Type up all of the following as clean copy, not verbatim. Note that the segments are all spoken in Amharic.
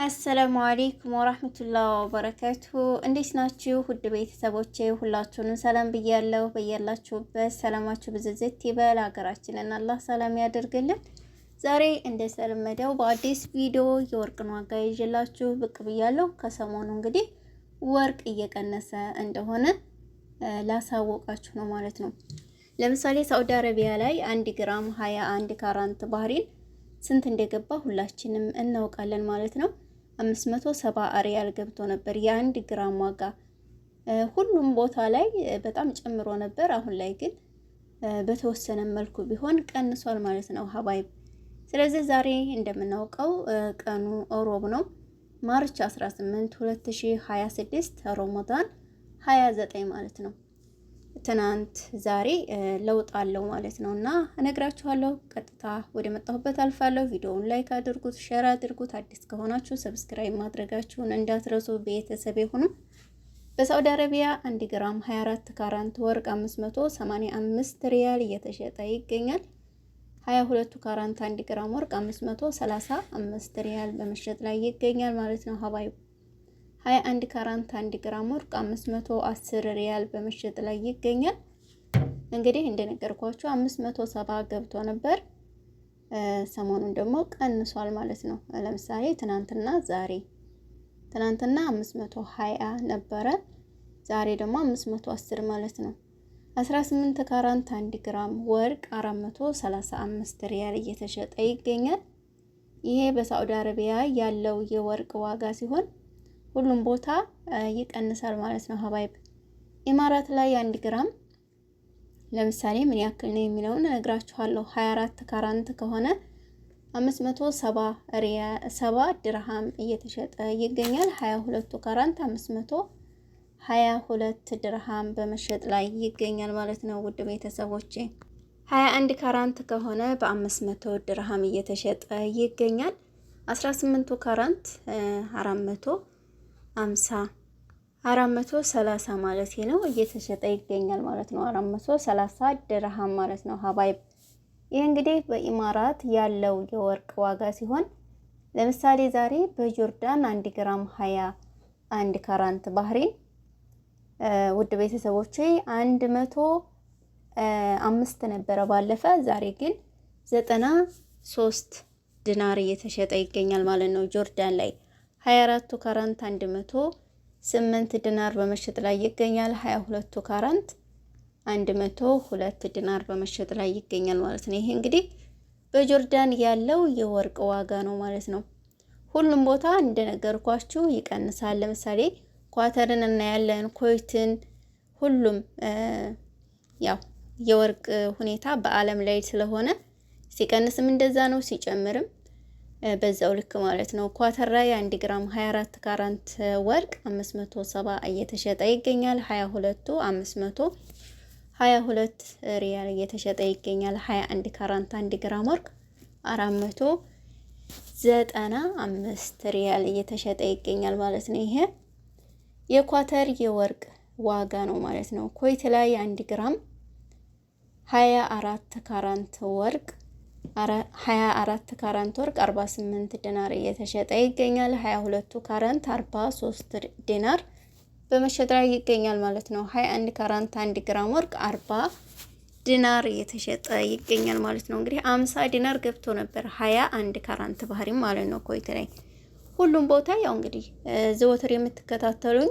አሰላሙ አለይኩም ወራህመቱላሂ ወበረካቱሁ። እንዴት ናችሁ ውድ ቤተሰቦቼ? ሁላችሁንም ሰላም ብያለሁ። በያላችሁበት ሰላማችሁ ብዝዝት ይበል። ሀገራችንን አላህ ሰላም ያደርግልን። ዛሬ እንደተለመደው በአዲስ ቪዲዮ የወርቅን ዋጋ ይዤላችሁ ብቅ ብያለሁ። ከሰሞኑ እንግዲህ ወርቅ እየቀነሰ እንደሆነ ላሳወቃችሁ ነው ማለት ነው። ለምሳሌ ሳውዲ አረቢያ ላይ 1 ግራም 21 ካራንት ባህሪን ስንት እንደገባ ሁላችንም እናውቃለን ማለት ነው። 570 ሪያል ገብቶ ነበር የ1 ግራም ዋጋ። ሁሉም ቦታ ላይ በጣም ጨምሮ ነበር። አሁን ላይ ግን በተወሰነ መልኩ ቢሆን ቀንሷል ማለት ነው ሀባይ። ስለዚህ ዛሬ እንደምናውቀው ቀኑ ሮብ ነው፣ ማርች 18 2026 ረመዳን 29 ማለት ነው። ትናንት ዛሬ ለውጥ አለው ማለት ነው እና እነግራችኋለሁ። ቀጥታ ወደ መጣሁበት አልፋለሁ። ቪዲዮውን ላይክ አድርጉት፣ ሼር አድርጉት። አዲስ ከሆናችሁ ሰብስክራይብ ማድረጋችሁን እንዳትረሱ ቤተሰብ ይሁኑ። በሳውዲ አረቢያ 1 ግራም 24 ካራንት ወርቅ 585 ሪያል እየተሸጠ ይገኛል። 22 ካራንት 1 ግራም ወርቅ 535 ሪያል በመሸጥ ላይ ይገኛል ማለት ነው ሀባይ። 21 ካራንት 1 ግራም ወርቅ 510 ሪያል በመሸጥ ላይ ይገኛል። እንግዲህ እንደነገርኳችሁ 570 ገብቶ ነበር። ሰሞኑን ደግሞ ቀንሷል ማለት ነው። ለምሳሌ ትናንትና ዛሬ፣ ትናንትና 520 ነበረ፣ ዛሬ ደግሞ 510 ማለት ነው። 18 ካራንት 1 ግራም ወርቅ 435 ሪያል እየተሸጠ ይገኛል። ይሄ በሳዑዲ አረቢያ ያለው የወርቅ ዋጋ ሲሆን ሁሉም ቦታ ይቀንሳል ማለት ነው ሀባይብ። ኢማራት ላይ 1 ግራም ለምሳሌ ምን ያክል ነው የሚለውን እነግራችኋለሁ። 24 ካራንት ከሆነ 570 ድርሃም እየተሸጠ ይገኛል። 22 ካራንት 522 ድርሃም በመሸጥ ላይ ይገኛል ማለት ነው ውድ ቤተሰቦቼ። 21 ካራንት ከሆነ በ500 ድርሃም እየተሸጠ ይገኛል። 18 ካራንት 430 ማለት ነው እየተሸጠ ይገኛል ማለት ነው። 430 ድርሃም ማለት ነው ሀባይብ። ይህ እንግዲህ በኢማራት ያለው የወርቅ ዋጋ ሲሆን ለምሳሌ ዛሬ በጆርዳን 1 ግራም 21 ካራንት ባህሪን ውድ ቤተሰቦቼ 105 ነበረ ባለፈ። ዛሬ ግን 93 ዲናር እየተሸጠ ይገኛል ማለት ነው ጆርዳን ላይ። 24 ካራንት 108 ዲናር በመሸጥ ላይ ይገኛል። 22 ካራንት 102 ዲናር በመሸጥ ላይ ይገኛል ማለት ነው። ይሄ እንግዲህ በጆርዳን ያለው የወርቅ ዋጋ ነው ማለት ነው። ሁሉም ቦታ እንደነገርኳችሁ ይቀንሳል። ለምሳሌ ኳተርን እናያለን፣ ኮይትን፣ ሁሉም ያው የወርቅ ሁኔታ በዓለም ላይ ስለሆነ ሲቀንስም እንደዛ ነው፣ ሲጨምርም በዛው ልክ ማለት ነው። ኳተር ላይ 1 ግራም 24 ካራንት ወርቅ 570 እየተሸጠ ይገኛል። 522 ሪያል እየተሸጠ ይገኛል። 21 ካራንት 1 ግራም ወርቅ 495 ሪያል እየተሸጠ ይገኛል ማለት ነው። ይሄ የኳተር የወርቅ ዋጋ ነው ማለት ነው። ኮይት ላይ 1 ግራም 24 ካራንት ወርቅ 24 ካራንት ወርቅ 48 ዲናር እየተሸጠ ይገኛል። 22 ካራንት 43 ዲናር በመሸጥ ላይ ይገኛል ማለት ነው። 21 ካራንት 1 ግራም ወርቅ 40 ዲናር እየተሸጠ ይገኛል ማለት ነው። እንግዲህ 50 ዲናር ገብቶ ነበር 21 ካራንት ባህሪ ማለት ነው ኮይት ላይ። ሁሉም ቦታ ያው እንግዲህ ዘወትር የምትከታተሉኝ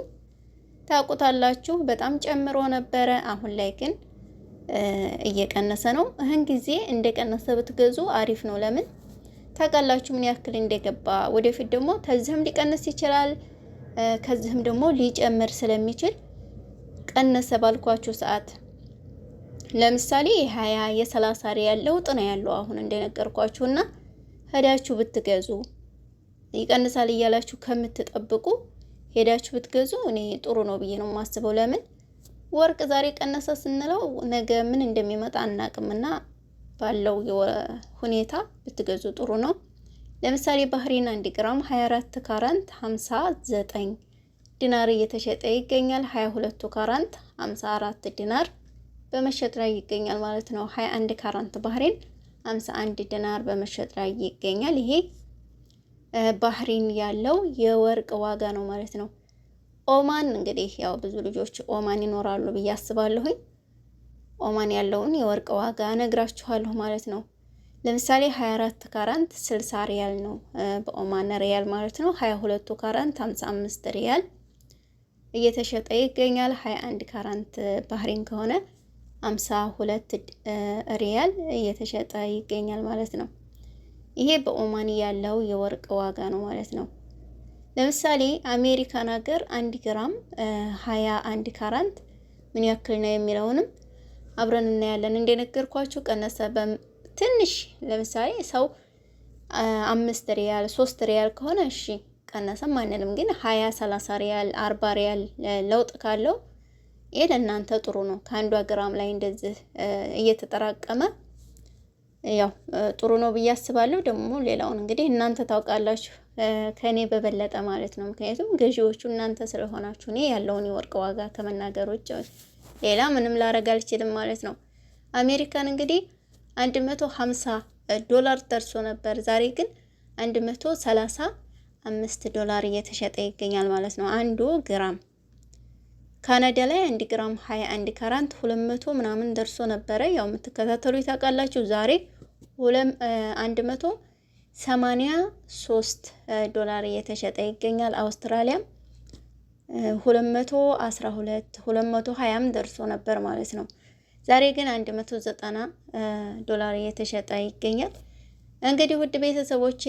ታውቁታላችሁ፣ በጣም ጨምሮ ነበረ። አሁን ላይ ግን እየቀነሰ ነው። ይህን ጊዜ እንደቀነሰ ብትገዙ አሪፍ ነው። ለምን ታውቃላችሁ ምን ያክል እንደገባ። ወደፊት ደግሞ ከዚህም ሊቀንስ ይችላል፣ ከዚህም ደግሞ ሊጨምር ስለሚችል ቀነሰ ባልኳችሁ ሰዓት ለምሳሌ የ20 የ30 ሪያል ለውጥ ነው ያለው አሁን እንደነገርኳችሁና ሄዳችሁ ብትገዙ ይቀንሳል እያላችሁ ከምትጠብቁ ሄዳችሁ ብትገዙ እኔ ጥሩ ነው ብዬ ነው የማስበው። ለምን ወርቅ ዛሬ ቀነሰ ስንለው ነገ ምን እንደሚመጣ አናቅምና ባለው ሁኔታ ብትገዙ ጥሩ ነው። ለምሳሌ ባህሪን 1 ግራም 24 ካራንት 59 ዲናር እየተሸጠ ይገኛል። 22 ካራንት 54 ዲናር በመሸጥ ላይ ይገኛል ማለት ነው። 21 ካራንት ባህሪን 51 ዲናር በመሸጥ ላይ ይገኛል። ይሄ ባህሪን ያለው የወርቅ ዋጋ ነው ማለት ነው። ኦማን እንግዲህ ያው ብዙ ልጆች ኦማን ይኖራሉ ብዬ አስባለሁኝ። ኦማን ያለውን የወርቅ ዋጋ ነግራችኋለሁ ማለት ነው። ለምሳሌ 24 ካራንት 60 ሪያል ነው በኦማን ሪያል ማለት ነው። 22 ካራንት 55 ሪያል እየተሸጠ ይገኛል። 21 ካራንት ባህሪን ከሆነ 52 ሪያል እየተሸጠ ይገኛል ማለት ነው። ይሄ በኦማን ያለው የወርቅ ዋጋ ነው ማለት ነው። ለምሳሌ አሜሪካን ሀገር 1 ግራም 21 ካራንት ምን ያክል ነው የሚለውንም አብረን እናያለን። እንደነገርኳችሁ ቀነሰ ትንሽ። ለምሳሌ ሰው 5 ሪያል 3 ሪያል ከሆነ እሺ ቀነሰም አንልም። ግን 20 30 ሪያል 40 ሪያል ለውጥ ካለው ይሄ ለእናንተ ጥሩ ነው። ከአንዷ ግራም ላይ እንደዚህ እየተጠራቀመ ያው ጥሩ ነው ብዬ አስባለሁ። ደግሞ ሌላውን እንግዲህ እናንተ ታውቃላችሁ ከኔ በበለጠ ማለት ነው። ምክንያቱም ገዢዎቹ እናንተ ስለሆናችሁ እኔ ያለውን የወርቅ ዋጋ ከመናገር ውጭ ሌላ ምንም ላረግ አልችልም ማለት ነው። አሜሪካን እንግዲህ 150 ዶላር ደርሶ ነበር። ዛሬ ግን 135 ዶላር እየተሸጠ ይገኛል ማለት ነው አንዱ ግራም። ካናዳ ላይ 1 ግራም 21 ካራንት 200 ምናምን ደርሶ ነበረ። ያው የምትከታተሉ ታውቃላችሁ። ዛሬ 183 ዶላር እየተሸጠ ይገኛል። አውስትራሊያም 212 220ም ደርሶ ነበር ማለት ነው። ዛሬ ግን 190 ዶላር እየተሸጠ ይገኛል። እንግዲህ ውድ ቤተሰቦቼ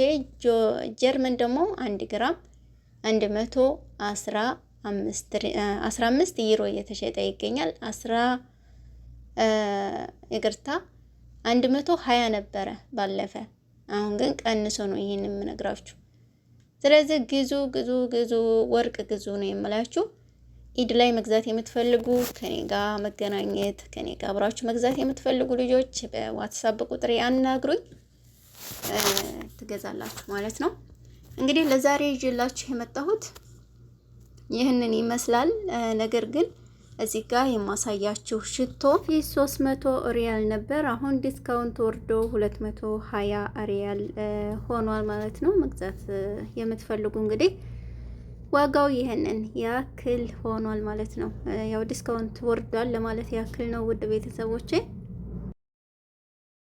ጀርመን ደግሞ 1 ግራም 115 ዩሮ እየተሸጠ ይገኛል። 120 ነበረ ባለፈ። አሁን ግን ቀንሶ ነው ይሄን የምነግራችሁ። ስለዚህ ግዙ ወርቅ ግዙ ነው የምላችሁ። ኢድ ላይ መግዛት የምትፈልጉ ከኔ ጋር መገናኘት ከኔ ጋር አብራችሁ መግዛት የምትፈልጉ ልጆች በዋትስአፕ ቁጥሬ አናግሩኝ፣ ትገዛላችሁ ማለት ነው። እንግዲህ ለዛሬ ይዤላችሁ የመጣሁት ይህንን ይመስላል። ነገር ግን እዚህ ጋር የማሳያችሁ ሽቶ 300 ሪያል ነበር። አሁን ዲስካውንት ወርዶ 220 ሪያል ሆኗል ማለት ነው። መግዛት የምትፈልጉ እንግዲህ ዋጋው ይሄንን ያክል ሆኗል ማለት ነው። ያው ዲስካውንት ወርዷል ለማለት ያክል ነው ውድ ቤተሰቦቼ።